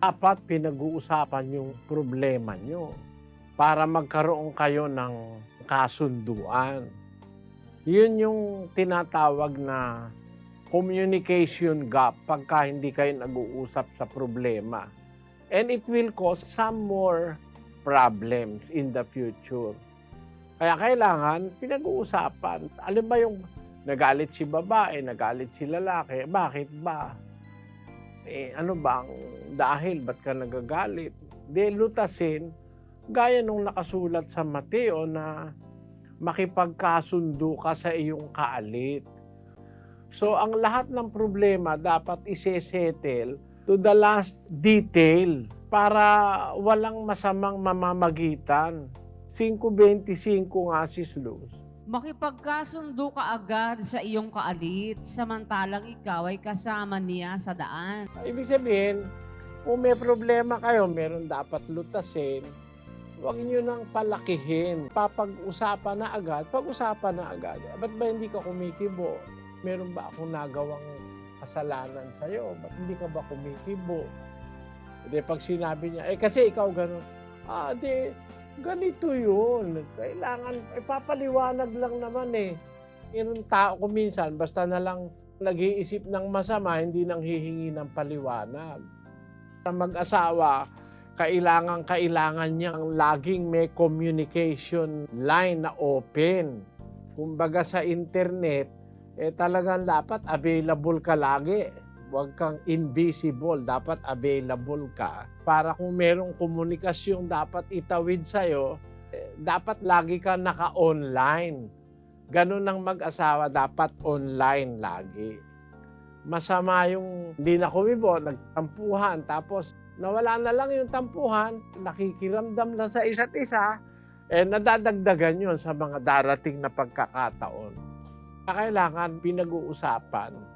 Dapat pinag-uusapan yung problema nyo para magkaroon kayo ng kasunduan. Yun yung tinatawag na communication gap pagka hindi kayo nag-uusap sa problema. And it will cause some more problems in the future. Kaya kailangan pinag-uusapan. Alam ba yung nagalit si babae, nagalit si lalaki, bakit ba? Ano bang dahil ba't ka nagagalit? Di lutasin, gaya nung nakasulat sa Mateo na makipagkasundo ka sa iyong kaalit. So ang lahat ng problema dapat isesettle to the last detail para walang masamang mamamagitan. 5:25 nga sis Luz. Makipagkasundo ka agad sa iyong kaalit, samantalang ikaw ay kasama niya sa daan. Ibig sabihin, kung may problema kayo, meron dapat lutasin, huwag niyo nang palakihin. Papag-usapan na agad, pag-usapan na agad. Ba't ba hindi ka kumikibo? Meron ba akong nagawang kasalanan sa'yo? Ba't hindi ka ba kumikibo? Hindi, pag sinabi niya, kasi ikaw gano'n. Ganito yun. Kailangan, papaliwanag lang naman eh. Yung tao ko minsan, basta na lang nag-iisip ng masama, hindi nang hihingi ng paliwanag. Sa mag-asawa, kailangan niyang laging may communication line na open. Kumbaga sa internet, talagang dapat available ka lagi. Huwag kang invisible, dapat available ka. Para kung merong komunikasyong dapat itawid sa'yo, dapat lagi ka naka-online. Ganun ang mag-asawa, dapat online lagi. Masama yung hindi na kumibo, nagtampuhan, tapos nawala na lang yung tampuhan, nakikiramdam na sa isa't isa, nadadagdagan yun sa mga darating na pagkakataon. Kailangan pinag-uusapan.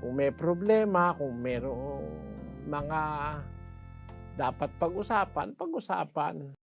Kung may problema, kung merong mga dapat pag-usapan, pag-usapan.